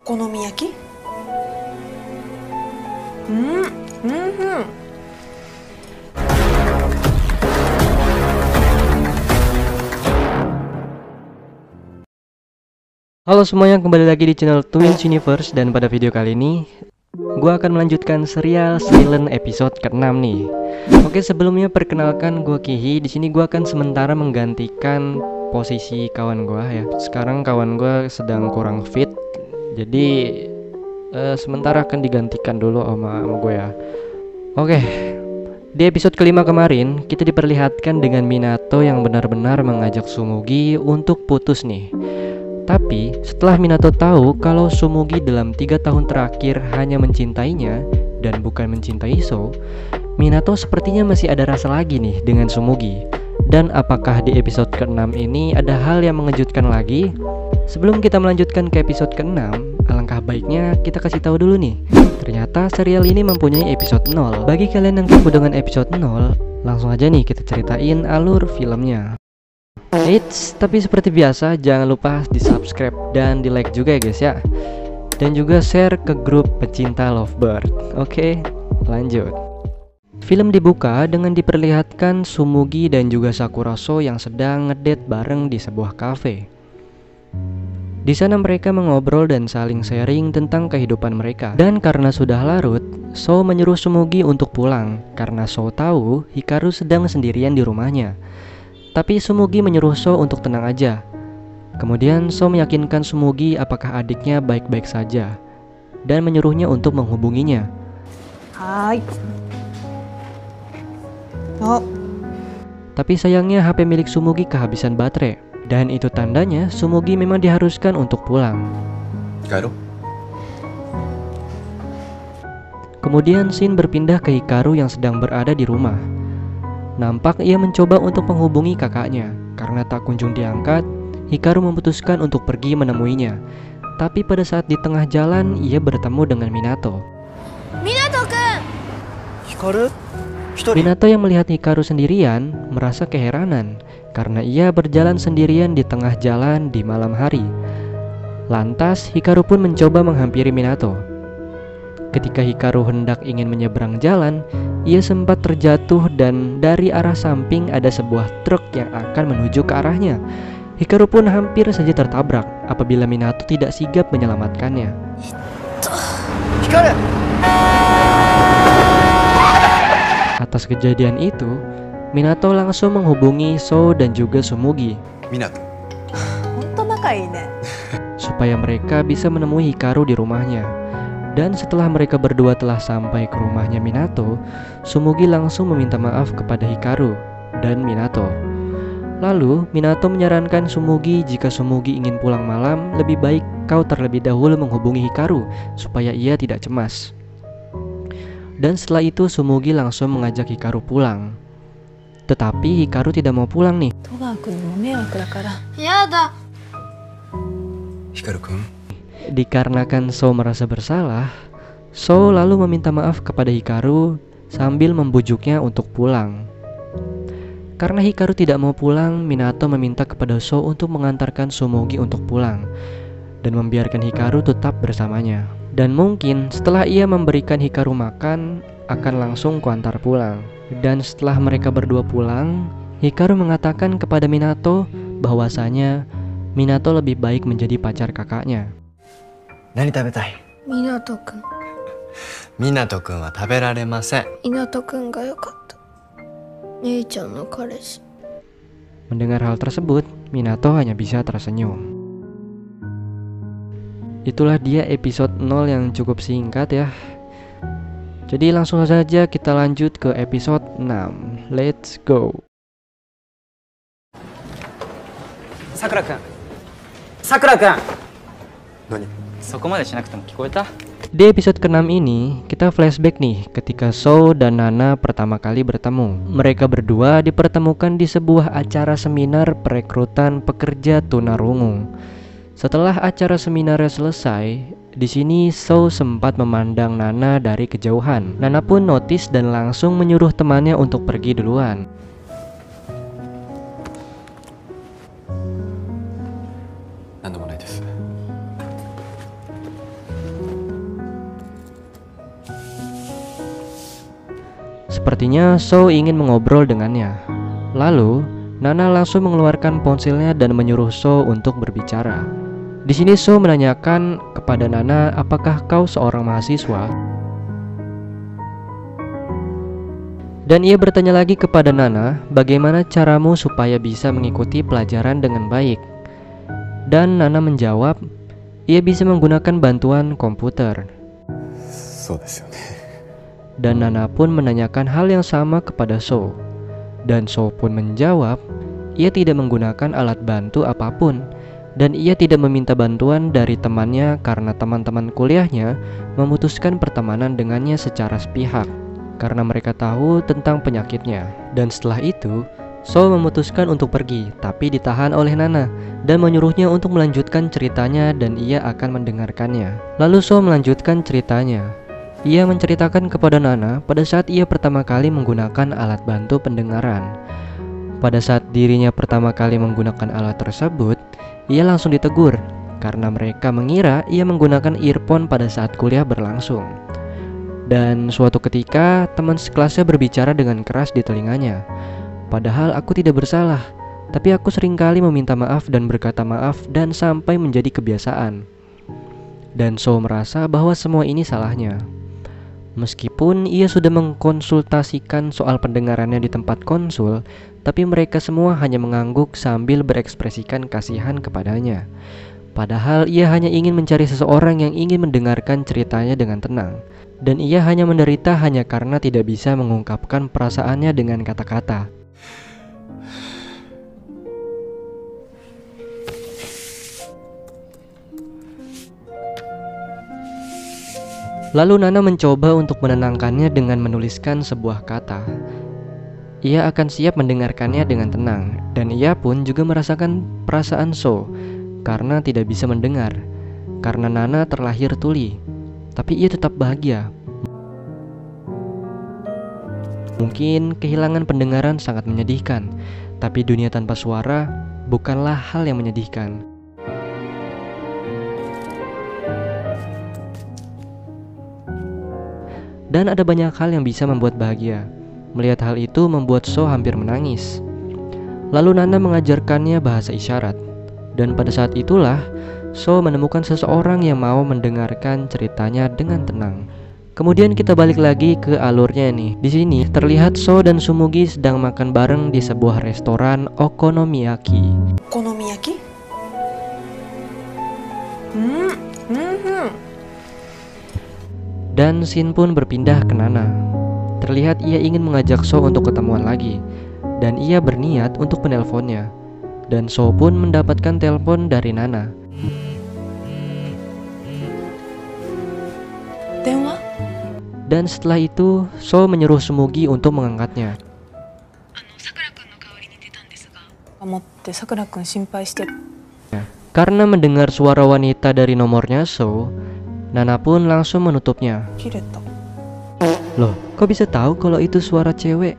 Okonomiyaki? Hmm, hmm. Halo semuanya, kembali lagi di channel Twins Universe. Dan pada video kali ini gue akan melanjutkan serial Silent episode ke-6 nih. Oke, sebelumnya perkenalkan, gue Kihi. Di sini gue akan sementara menggantikan posisi kawan gue ya. Sekarang kawan gue sedang kurang fit, jadi sementara akan digantikan dulu sama gue ya. Oke, di episode kelima kemarin kita diperlihatkan dengan Minato yang benar-benar mengajak Tsumugi untuk putus nih. Tapi setelah Minato tahu kalau Tsumugi dalam 3 tahun terakhir hanya mencintainya dan bukan mencintai So, Minato sepertinya masih ada rasa lagi nih dengan Tsumugi. Dan apakah di episode ke-6 ini ada hal yang mengejutkan lagi? Sebelum kita melanjutkan ke episode ke-6, alangkah baiknya kita kasih tahu dulu nih. Ternyata serial ini mempunyai episode 0. Bagi kalian yang kepo dengan episode 0, langsung aja nih kita ceritain alur filmnya. Eits, tapi seperti biasa jangan lupa di subscribe dan di like juga ya guys ya. Dan juga share ke grup pecinta lovebird. Oke, lanjut. Film dibuka dengan diperlihatkan Tsumugi dan juga Sakura So yang sedang ngedate bareng di sebuah kafe. Di sana mereka mengobrol dan saling sharing tentang kehidupan mereka. Dan karena sudah larut, So menyuruh Tsumugi untuk pulang karena So tahu Hikaru sedang sendirian di rumahnya. Tapi Tsumugi menyuruh So untuk tenang aja. Kemudian So meyakinkan Tsumugi apakah adiknya baik-baik saja dan menyuruhnya untuk menghubunginya. Hai. Oh, Tapi sayangnya HP milik Tsumugi kehabisan baterai. Dan itu tandanya Tsumugi memang diharuskan untuk pulang. Kemudian scene berpindah ke Hikaru yang sedang berada di rumah. Nampak ia mencoba untuk menghubungi kakaknya. Karena tak kunjung diangkat, Hikaru memutuskan untuk pergi menemuinya. Tapi pada saat di tengah jalan, ia bertemu dengan Minato. Minato-kun! Hikaru? Minato yang melihat Hikaru sendirian merasa keheranan karena ia berjalan sendirian di tengah jalan di malam hari. Lantas Hikaru pun mencoba menghampiri Minato. Ketika Hikaru hendak ingin menyeberang jalan, ia sempat terjatuh dan dari arah samping ada sebuah truk yang akan menuju ke arahnya. Hikaru pun hampir saja tertabrak apabila Minato tidak sigap menyelamatkannya. Hikaru! Atas kejadian itu, Minato langsung menghubungi So dan juga Tsumugi Minato. Honto nakai ne. supaya mereka bisa menemui Hikaru di rumahnya. Dan setelah mereka berdua telah sampai ke rumahnya Minato, Tsumugi langsung meminta maaf kepada Hikaru dan Minato. Lalu Minato menyarankan Tsumugi jika Tsumugi ingin pulang malam, lebih baik kau terlebih dahulu menghubungi Hikaru supaya ia tidak cemas. Dan setelah itu Tsumugi langsung mengajak Hikaru pulang. Tetapi Hikaru tidak mau pulang nih. Toga-kun ni mo meiwaku dakara. Hikaru-kun? Dikarenakan So merasa bersalah, So lalu meminta maaf kepada Hikaru sambil membujuknya untuk pulang. Karena Hikaru tidak mau pulang, Minato meminta kepada So untuk mengantarkan Tsumugi untuk pulang dan membiarkan Hikaru tetap bersamanya. Dan mungkin setelah ia memberikan Hikaru makan, akan langsung kuantar pulang. Dan setelah mereka berdua pulang, Hikaru mengatakan kepada Minato bahwasanya Minato lebih baik menjadi pacar kakaknya. Nani tabetai? Minato-kun. Minato-kun wa taberaremasen. Minato-kun ga yokatta. Nei-chan no kareshi. Mendengar hal tersebut, Minato hanya bisa tersenyum. Itulah dia episode 0 yang cukup singkat ya. Jadi langsung saja kita lanjut ke episode 6. Let's go. Sakura-kun. Sakura-kun. Nani? そこまでしなくても聞こえた? Di episode ke-6 ini, kita flashback nih ketika So dan Nana pertama kali bertemu. Mereka berdua dipertemukan di sebuah acara seminar perekrutan pekerja tunarungu. Setelah acara seminarnya selesai, di sini So sempat memandang Nana dari kejauhan. Nana pun notice dan langsung menyuruh temannya untuk pergi duluan. Sepertinya So ingin mengobrol dengannya. Lalu, Nana langsung mengeluarkan ponselnya dan menyuruh So untuk berbicara. Di sini So menanyakan kepada Nana, apakah kau seorang mahasiswa? Dan ia bertanya lagi kepada Nana, bagaimana caramu supaya bisa mengikuti pelajaran dengan baik? Dan Nana menjawab, ia bisa menggunakan bantuan komputer. そうですよね。 Dan Nana pun menanyakan hal yang sama kepada So. Dan So pun menjawab, ia tidak menggunakan alat bantu apapun. Dan ia tidak meminta bantuan dari temannya karena teman-teman kuliahnya memutuskan pertemanan dengannya secara sepihak karena mereka tahu tentang penyakitnya. Dan setelah itu, So memutuskan untuk pergi, tapi ditahan oleh Nana dan menyuruhnya untuk melanjutkan ceritanya dan ia akan mendengarkannya. Lalu So melanjutkan ceritanya. Ia menceritakan kepada Nana pada saat ia pertama kali menggunakan alat bantu pendengaran. Pada saat dirinya pertama kali menggunakan alat tersebut, ia langsung ditegur karena mereka mengira ia menggunakan earphone pada saat kuliah berlangsung. Dan suatu ketika teman sekelasnya berbicara dengan keras di telinganya. Padahal aku tidak bersalah, tapi aku seringkali meminta maaf dan berkata maaf dan sampai menjadi kebiasaan. Dan So merasa bahwa semua ini salahnya. Meskipun ia sudah mengkonsultasikan soal pendengarannya di tempat konsul, tapi mereka semua hanya mengangguk sambil berekspresikan kasihan kepadanya. Padahal ia hanya ingin mencari seseorang yang ingin mendengarkan ceritanya dengan tenang. Dan ia hanya menderita hanya karena tidak bisa mengungkapkan perasaannya dengan kata-kata. Lalu Nana mencoba untuk menenangkannya dengan menuliskan sebuah kata. Ia akan siap mendengarkannya dengan tenang, dan ia pun juga merasakan perasaan So karena tidak bisa mendengar. Karena Nana terlahir tuli, tapi ia tetap bahagia. Mungkin kehilangan pendengaran sangat menyedihkan, tapi dunia tanpa suara bukanlah hal yang menyedihkan. Dan ada banyak hal yang bisa membuat bahagia. Melihat hal itu membuat So hampir menangis. Lalu Nana mengajarkannya bahasa isyarat. Dan pada saat itulah So menemukan seseorang yang mau mendengarkan ceritanya dengan tenang. Kemudian kita balik lagi ke alurnya nih. Di sini terlihat So dan Sumugi sedang makan bareng di sebuah restoran okonomiyaki. Okonomiyaki? Dan scene pun berpindah ke Nana. Terlihat ia ingin mengajak So untuk ketemuan lagi. Dan ia berniat untuk menelponnya. Dan So pun mendapatkan telepon dari Nana. Denwa? Dan setelah itu So menyuruh Sumugi untuk mengangkatnya. 思ってさくらくん心配して。 Karena mendengar suara wanita dari nomornya So, Nana pun langsung menutupnya. 切れた。 Loh, kok bisa tahu kalau itu suara cewek?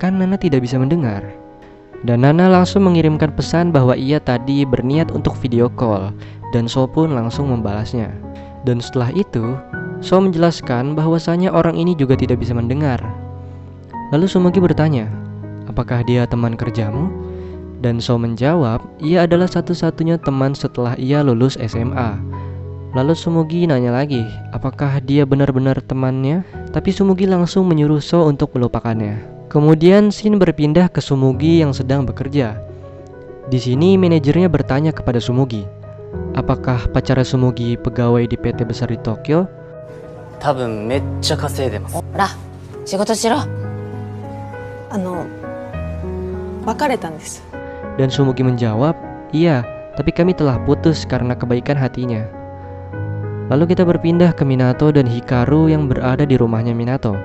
Kan Nana tidak bisa mendengar. Dan Nana langsung mengirimkan pesan bahwa ia tadi berniat untuk video call. Dan So pun langsung membalasnya. Dan setelah itu, So menjelaskan bahwasanya orang ini juga tidak bisa mendengar. Lalu Sumugi bertanya, apakah dia teman kerjamu? Dan So menjawab, ia adalah satu-satunya teman setelah ia lulus SMA. Lalu Sumugi nanya lagi, apakah dia benar-benar temannya? Tapi Sumugi langsung menyuruh So untuk melupakannya. Kemudian scene berpindah ke Sumugi yang sedang bekerja. Di sini manajernya bertanya kepada Sumugi, apakah pacar Sumugi pegawai di PT besar di Tokyo? 多分めっちゃ稼いでます。ほら仕事しろ。別れたんです。 Dan Sumugi menjawab, iya, tapi kami telah putus karena kebaikan hatinya. Lalu kita berpindah ke Minato dan Hikaru yang berada di rumahnya Minato.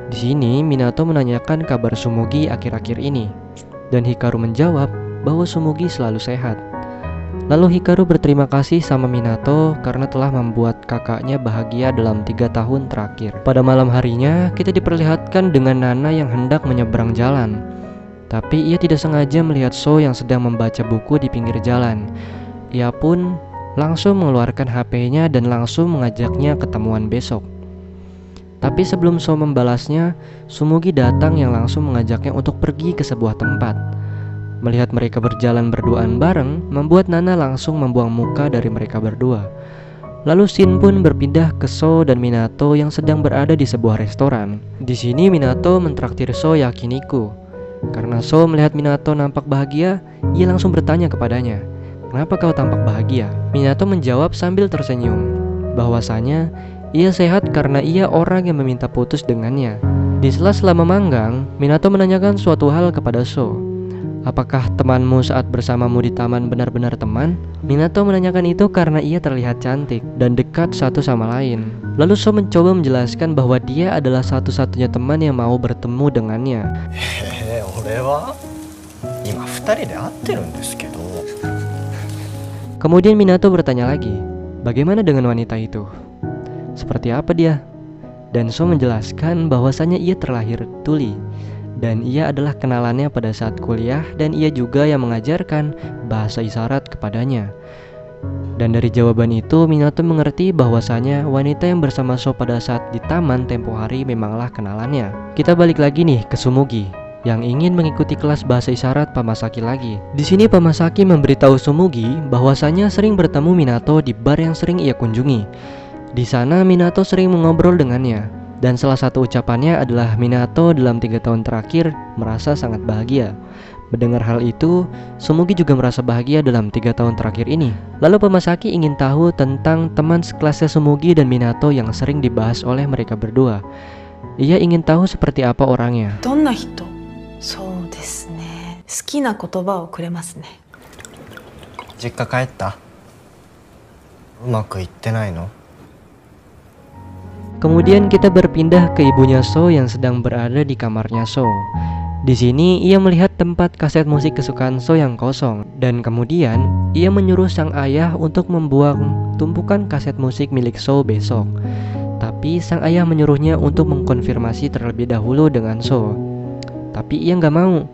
Di sini Minato menanyakan kabar Sumugi akhir-akhir ini. Dan Hikaru menjawab bahwa Sumugi selalu sehat. Lalu Hikaru berterima kasih sama Minato karena telah membuat kakaknya bahagia dalam 3 tahun terakhir. Pada malam harinya, kita diperlihatkan dengan Nana yang hendak menyeberang jalan. Tapi ia tidak sengaja melihat So yang sedang membaca buku di pinggir jalan. Ia pun langsung mengeluarkan HP-nya dan langsung mengajaknya ketemuan besok. Tapi sebelum So membalasnya, Sumugi datang yang langsung mengajaknya untuk pergi ke sebuah tempat. Melihat mereka berjalan berduaan bareng, membuat Nana langsung membuang muka dari mereka berdua. Lalu Shin pun berpindah ke So dan Minato yang sedang berada di sebuah restoran. Di sini Minato mentraktir So yakiniku. Karena So melihat Minato nampak bahagia, ia langsung bertanya kepadanya, "Kenapa kau tampak bahagia?" Minato menjawab sambil tersenyum, bahwasanya ia sehat karena ia orang yang meminta putus dengannya. Di sela-sela memanggang, Minato menanyakan suatu hal kepada So. "Apakah temanmu saat bersamamu di taman benar-benar teman?" Minato menanyakan itu karena ia terlihat cantik dan dekat satu sama lain. Lalu So mencoba menjelaskan bahwa dia adalah satu-satunya teman yang mau bertemu dengannya. 俺は今2人で会ってるんですけど。 Kemudian Minato bertanya lagi, bagaimana dengan wanita itu? Seperti apa dia? Dan So menjelaskan bahwasanya ia terlahir tuli dan ia adalah kenalannya pada saat kuliah dan ia juga yang mengajarkan bahasa isyarat kepadanya. Dan dari jawaban itu Minato mengerti bahwasanya wanita yang bersama So pada saat di taman tempo hari memanglah kenalannya. Kita balik lagi nih ke Sumugi yang ingin mengikuti kelas bahasa isyarat Pamasaki lagi. Di sini Pamasaki memberitahu Sumugi bahwasanya sering bertemu Minato di bar yang sering ia kunjungi. Di sana Minato sering mengobrol dengannya, dan salah satu ucapannya adalah Minato dalam 3 tahun terakhir merasa sangat bahagia. Mendengar hal itu, Sumugi juga merasa bahagia dalam 3 tahun terakhir ini. Lalu Pamasaki ingin tahu tentang teman sekelasnya Sumugi dan Minato yang sering dibahas oleh mereka berdua. Ia ingin tahu seperti apa orangnya. どんな人？そうですね。好きな言葉をくれますね。実家帰った？うまくいってないの？ Kemudian kita berpindah ke ibunya So yang sedang berada di kamarnya So. Di sini ia melihat tempat kaset musik kesukaan So yang kosong, dan kemudian ia menyuruh sang ayah untuk membuang tumpukan kaset musik milik So besok. Tapi sang ayah menyuruhnya untuk mengkonfirmasi terlebih dahulu dengan So. Tapi ia nggak mau.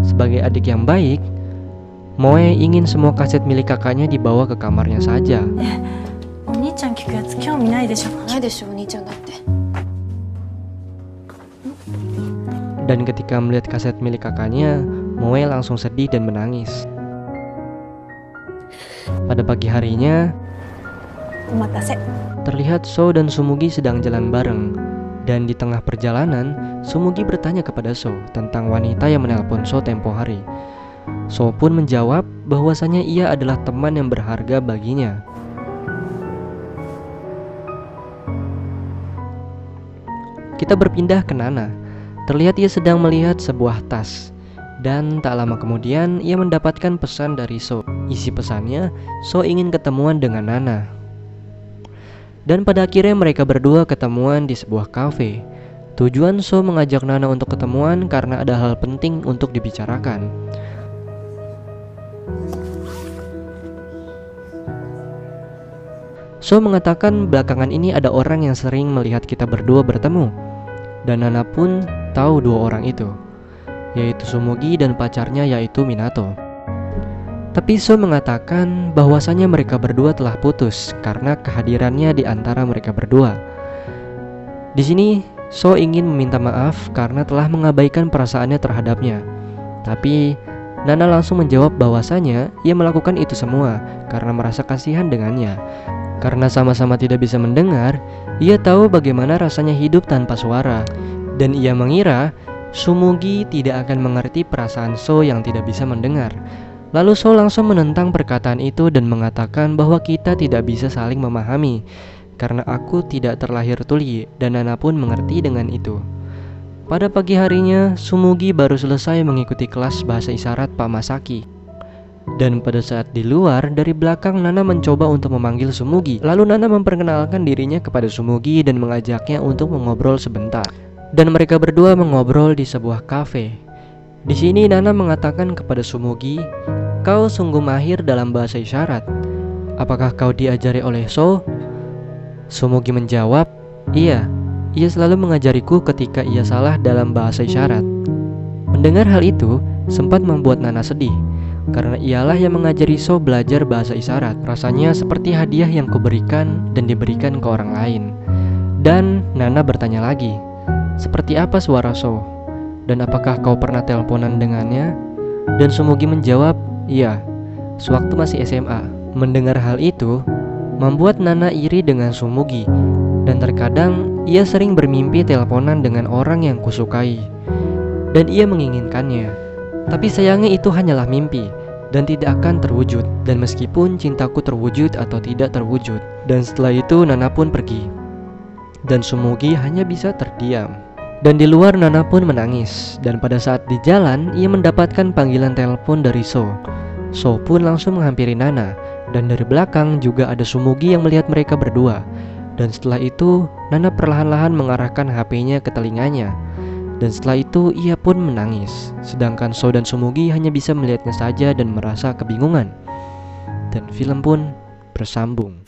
Sebagai adik yang baik, Moe ingin semua kaset milik kakaknya dibawa ke kamarnya saja. お兄ちゃん聞くやつ興味ないでしょ。ないでしょお兄ちゃんだって。 Dan ketika melihat kaset milik kakaknya, Moe langsung sedih dan menangis. Pada pagi harinya, お待たせ。 terlihat So dan Sumugi sedang jalan bareng. Dan di tengah perjalanan, Sumugi bertanya kepada So tentang wanita yang menelpon So tempo hari. So pun menjawab bahwasanya ia adalah teman yang berharga baginya. Kita berpindah ke Nana. Terlihat ia sedang melihat sebuah tas. Dan tak lama kemudian ia mendapatkan pesan dari So. Isi pesannya, So ingin ketemuan dengan Nana. Dan pada akhirnya mereka berdua ketemuan di sebuah kafe. Tujuan So mengajak Nana untuk ketemuan karena ada hal penting untuk dibicarakan. So mengatakan belakangan ini ada orang yang sering melihat kita berdua bertemu. Dan Nana pun tahu 2 orang itu, yaitu Sumugi dan pacarnya yaitu Minato. Tapi So mengatakan bahwasanya mereka berdua telah putus karena kehadirannya di antara mereka berdua. Di sini So ingin meminta maaf karena telah mengabaikan perasaannya terhadapnya. Tapi Nana langsung menjawab bahwasanya ia melakukan itu semua karena merasa kasihan dengannya. Karena sama-sama tidak bisa mendengar, ia tahu bagaimana rasanya hidup tanpa suara. Dan ia mengira Sumugi tidak akan mengerti perasaan So yang tidak bisa mendengar. Lalu So langsung menentang perkataan itu dan mengatakan bahwa kita tidak bisa saling memahami karena aku tidak terlahir tuli, dan Nana pun mengerti dengan itu. Pada pagi harinya, Sumugi baru selesai mengikuti kelas bahasa isyarat Pak Masaki. Dan pada saat di luar, dari belakang Nana mencoba untuk memanggil Sumugi. Lalu Nana memperkenalkan dirinya kepada Sumugi dan mengajaknya untuk mengobrol sebentar. Dan mereka berdua mengobrol di sebuah kafe. Di sini Nana mengatakan kepada Sumugi, "Kau sungguh mahir dalam bahasa isyarat. Apakah kau diajari oleh So?" Sumugi menjawab, "Iya, ia selalu mengajariku ketika ia salah dalam bahasa isyarat." Mendengar hal itu sempat membuat Nana sedih, karena ialah yang mengajari So belajar bahasa isyarat. Rasanya seperti hadiah yang kuberikan dan diberikan ke orang lain. Dan Nana bertanya lagi, seperti apa suara So? Dan apakah kau pernah teleponan dengannya? Dan Sumugi menjawab, iya, sewaktu masih SMA. Mendengar hal itu membuat Nana iri dengan Sumugi, dan terkadang ia sering bermimpi teleponan dengan orang yang kusukai, dan ia menginginkannya. Tapi sayangnya itu hanyalah mimpi dan tidak akan terwujud. Dan meskipun cintaku terwujud atau tidak terwujud. Dan setelah itu Nana pun pergi, dan Sumugi hanya bisa terdiam. Dan di luar Nana pun menangis. Dan pada saat di jalan ia mendapatkan panggilan telepon dari So. So pun langsung menghampiri Nana. Dan dari belakang juga ada Sumugi yang melihat mereka berdua. Dan setelah itu Nana perlahan-lahan mengarahkan HP-nya ke telinganya. Dan setelah itu ia pun menangis. Sedangkan So dan Sumugi hanya bisa melihatnya saja dan merasa kebingungan. Dan film pun bersambung.